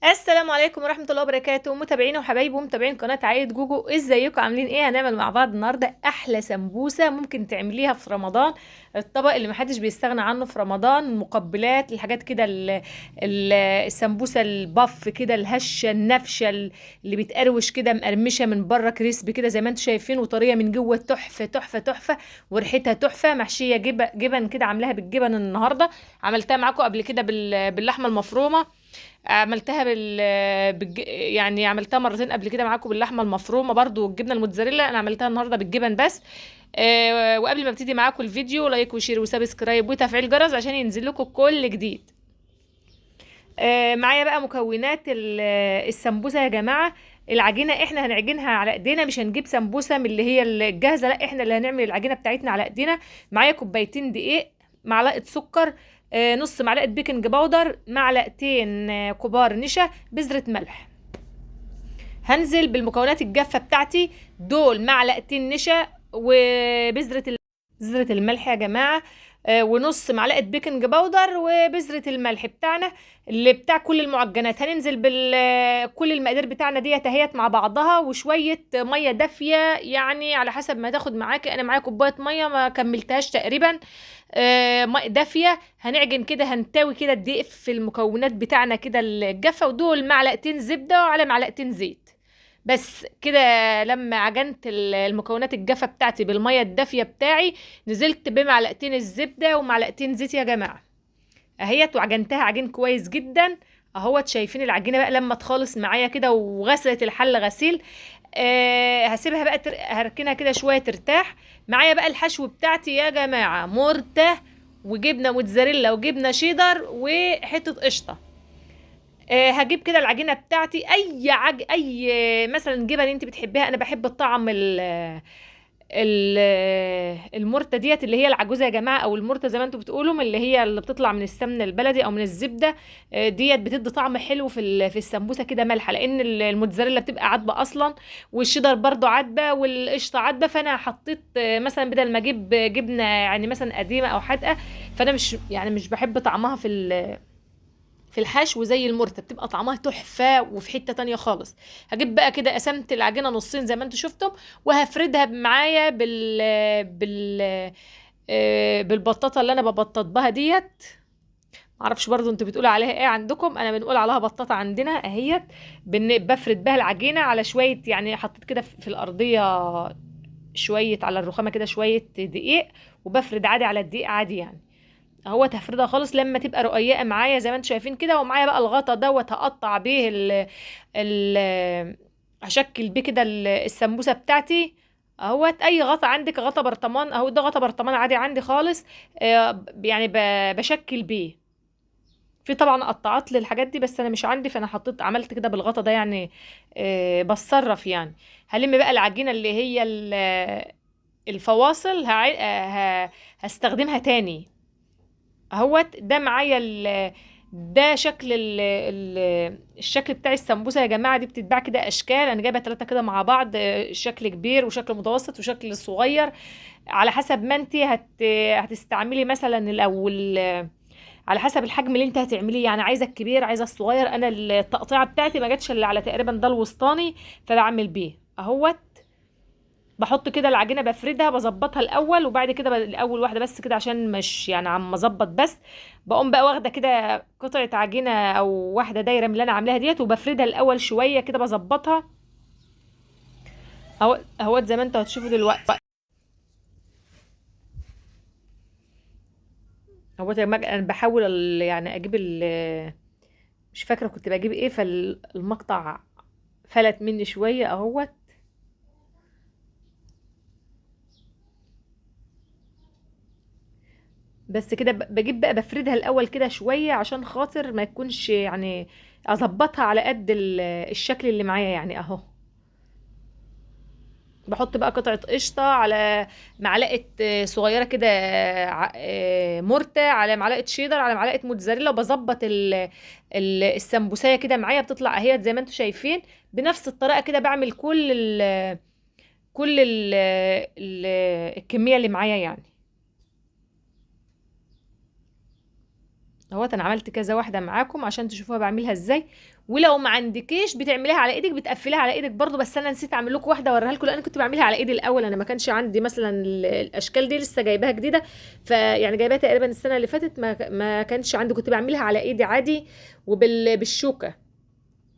السلام عليكم ورحمة الله وبركاته، متابعينا وحبايبي ومتابعين قناة عائلة جوجو. ازيكم عاملين ايه؟ هنعمل مع بعض النهارده احلى سمبوسة ممكن تعمليها في رمضان. الطبق اللي محدش بيستغنى عنه في رمضان، المقبلات، الحاجات كده السمبوسة البف كده، الهشة النفشة اللي بتقروش كده، مقرمشة من بره، كريسبي كده زي ما انتم شايفين، وطرية من جوه تحفة تحفة تحفة، وريحتها تحفة، محشية جبن كده، عاملاها بالجبن النهارده. عملتها معاكم قبل كده باللحمة المفرومة. عملتها يعني عملتها مرتين قبل كده معاكم باللحمه المفرومه برضو والجبنه الموتزاريلا. انا عملتها النهارده بالجبن بس. وقبل ما ابتدي معاكم الفيديو، لايك وشير وسبسكرايب وتفعيل الجرس عشان ينزل لكم كل جديد. معايا بقى مكونات السمبوسه يا جماعه. العجينه احنا هنعجنها على ايدينا، مش هنجيب سمبوسه من اللي هي الجاهزه، لا احنا اللي هنعمل العجينه بتاعتنا على ايدينا. معايا كوبايتين دقيق، معلقه سكر، نص معلقه بيكنج باودر، معلقتين كبار نشا، بذره ملح. هنزل بالمكونات الجافه بتاعتي دول: معلقتين نشا، بذرة الملح يا جماعة، ونص معلقة بيكنج باودر، وبذرة الملح بتاعنا اللي بتاع كل المعجنات. هننزل كل المقادير بتاعنا ديت اهيت مع بعضها، وشوية مية دافية يعني على حسب ما تاخد معاكي. انا معايا كوباية مية ما كملتهاش تقريبا، دافية. هنعجن كده، هنتاوي كده الدقيق في المكونات بتاعنا كده الجافة، ودول معلقتين زبدة وعلى معلقتين زيت بس كده. لما عجنت المكونات الجافة بتاعتي بالمية الدافية بتاعي، نزلت بمعلقتين الزبدة ومعلقتين زيت يا جماعة اهيت، وعجنتها عجين كويس جدا اهوت. شايفين العجينة بقى لما تخلص معايا كده وغسلت الحل غسيل؟ هسيبها بقى هركنها كده شوية ترتاح. معايا بقى الحشو بتاعتي يا جماعة: مرتة وجبنة موتزاريلا وجبنة شيدر وحتة قشطة. هجيب كده العجينه بتاعتي، اي مثلا جبن انت بتحبيها. انا بحب الطعم المرته ديت اللي هي العجوزه يا جماعه، او المرته زي ما انتم بتقولوا، من اللي هي اللي بتطلع من السمن البلدي او من الزبده. ديت بتدي طعم حلو في السمبوسه كده مالحه، لان الموتزاريلا بتبقى عادبه اصلا، والشيدر برضو عادبه، والقشطه عادبه. فانا حطيت مثلا بدل ما اجيب جبنه يعني مثلا قديمه او حادقه، فانا مش بحب طعمها في الحشو زي المرتب، بتبقى طعمها تحفة وفي حتة تانية خالص. هجيب بقى كده، قسمت العجينة نصين زي ما انتوا شفتم، وهفردها معايا بالبطاطا اللي انا ببطط بها ديت. معرفش برضو انتوا بتقولوا عليها ايه عندكم، انا بنقول عليها بطاطا عندنا اهيت. بفرد بها العجينة على شوية، يعني حطيت كده في الأرضية شوية على الرخامة كده شوية دقيق، وبفرد عادي على الدقيق عادي يعني. اهو هفردها خالص لما تبقى رقيقه معايا زي ما انتم شايفين كده. ومعايا بقى الغطا دوت هقطع بيه ال هشكل بيه كده السمبوسه بتاعتي. اهوت اي غطا عندك، غطا برطمان اهو، ده غطا برطمان عادي عندي خالص. يعني بشكل بيه. في طبعا قطعات للحاجات دي بس انا مش عندي، فانا عملت كده بالغطا ده يعني. بتصرف يعني. هلم بقى العجينه اللي هي الفواصل، هستخدمها تاني اهوت. ده معايا ده شكل الشكل بتاع السمبوسه يا جماعه. دي بتتباع كده اشكال، انا جايبه ثلاثه كده مع بعض، شكل كبير وشكل متوسط وشكل صغير، على حسب ما انت هتستعملي مثلا الاول، على حسب الحجم اللي انت هتعمليه، يعني عايزه الكبير عايزه الصغير. انا التقطيعه بتاعتي ما جاتش الا على تقريبا ده الوسطاني، فبعمل بيه اهوت. بحط كده العجينه، بفردها بظبطها الاول، وبعد كده الاول واحده بس كده عشان مش يعني عم اظبط بس. بقوم بقى واخده كده قطعه عجينه او واحده دايره من اللي انا عاملاها ديت، وبفردها الاول شويه كده بظبطها اهوت زي ما انتوا هتشوفوا دلوقتي. اهوت يا جماعه انا بحاول يعني اجيب مش فاكره كنت بجيب ايه، فالمقطع فلت مني شويه اهوت. بس كده بجيب بقى بفردها الاول كده شويه عشان خاطر ما يكونش يعني، اظبطها على قد الشكل اللي معايا يعني اهو. بحط بقى قطعة قشطة على معلقة صغيرة كده، مرتة على معلقة شيدر على معلقة موتزاريلا، وبظبط السمبوسية كده معايا بتطلع اهيت زي ما انتم شايفين. بنفس الطريقة كده بعمل كل الكمية اللي معايا يعني. اهوت انا عملت كذا واحده معاكم عشان تشوفوها بعملها ازاي. ولو ما عندكيش بتعمليها على ايدك، بتقفليها على ايدك برضو، بس انا نسيت اعمل لكم واحده اوريها لكم لان كنت بعملها على ايدي الاول. انا ما كانش عندي مثلا الاشكال دي، لسه جايباها جديده، فيعني جايباها تقريبا السنه اللي فاتت، ما كانش عندي، كنت بعملها على ايدي عادي وبالشوكه.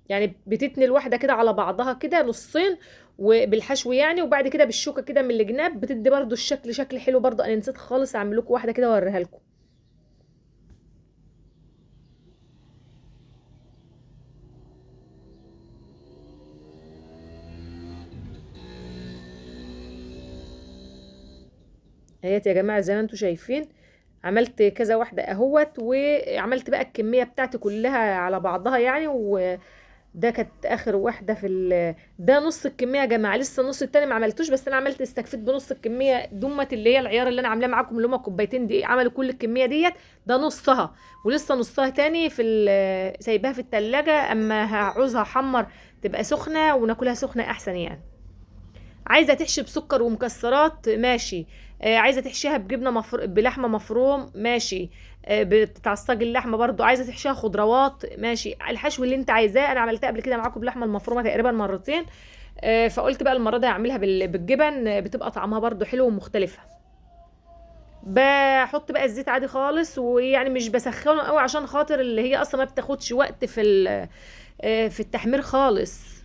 يعني بتتني الواحده كده على بعضها كده نصين وبالحشو يعني، وبعد كده بالشوكه كده من الجناب بتدي برضو الشكل شكل حلو برضو. انا نسيت خالص اعمل لكم واحده كده واوريها لكم. اهيت يا جماعه زي ما انتم شايفين، عملت كذا واحده اهوت، وعملت بقى الكميه بتاعتي كلها على بعضها يعني. وده كانت اخر واحده ده نص الكميه يا جماعه، لسه النص التاني ما عملتوش، بس انا عملت استكفيت بنص الكميه دمت اللي هي العيار اللي انا عاملاه معاكم اللي هما كوبايتين دي، عملوا كل الكميه ديت. ده نصها، ولسه نصها تاني سايباها في التلاجة، اما هعوزها احمر تبقى سخنه وناكلها سخنه احسن يعني. عايزه تحشي بسكر ومكسرات ماشي، عايزه تحشيها بلحمه مفروم ماشي، بتعصجي اللحمه برضو، عايزه تحشيها خضروات ماشي، الحشو اللي انت عايزاه. انا عملتها قبل كده معاكم باللحمه المفرومه تقريبا مرتين، فقلت بقى المره دي هعملها بالجبن، بتبقى طعمها برضو حلو ومختلفه. بحط بقى الزيت عادي خالص، ويعني مش بسخنه قوي عشان خاطر اللي هي اصلا ما بتاخدش وقت في التحمير خالص.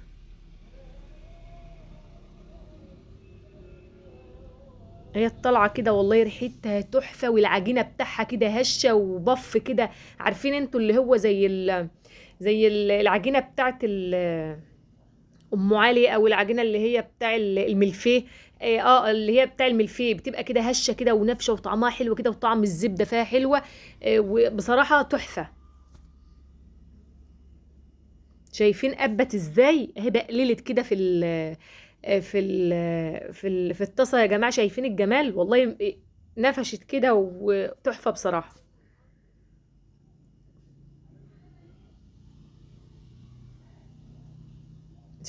هي طالعه كده والله ريحتها تحفه، والعجينه بتاعها كده هشه وبف كده. عارفين انتوا اللي هو العجينه بتاعت ام علي، او العجينه اللي هي بتاع الملفيه. اللي هي بتاع الملفيه بتبقى كده هشه كده ونافشه وطعمها حلو كده، وطعم الزبده فيها حلوه. وبصراحه تحفه. شايفين قبت ازاي اهي بقللت كده في الطاسه يا جماعه، شايفين الجمال والله. نفشت كده وتحفه بصراحه.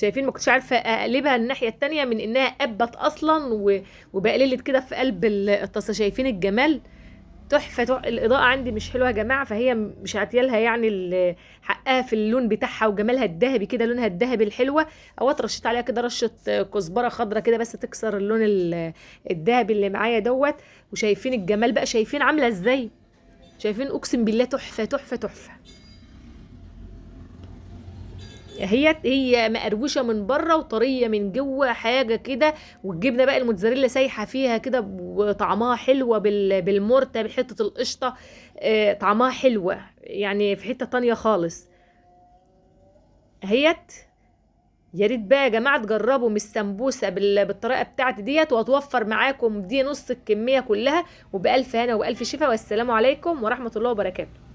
شايفين ما كنتش عارفه اقلبها الناحيه التانية من انها قبت اصلا وبقللت كده في قلب الطاسه. شايفين الجمال؟ الاضاءه عندي مش حلوه يا جماعه، فهي مش عاتيالها يعني حقها في اللون بتاعها وجمالها الذهبي كده، لونها الذهبي الحلوه. او رشيت عليها كده رشه كزبره خضراء كده بس تكسر اللون الذهبي اللي معايا دوت. وشايفين الجمال بقى، شايفين عامله ازاي؟ شايفين؟ اقسم بالله تحفه تحفه تحفه. هي مقروشه من بره وطريه من جوه حاجه كده. والجبنه بقى الموتزاريلا سايحه فيها كده وطعمها حلوه بالمرتة بحته القشطه. طعمها حلوه يعني في حته تانية خالص. هيت. يا ريت بقى يا جماعه تجربوا من السمبوسه بالطريقه بتاعتي ديت، وهتوفر معاكم دي نص الكميه كلها. وبألف هنا وبألف شفا، والسلام عليكم ورحمه الله وبركاته.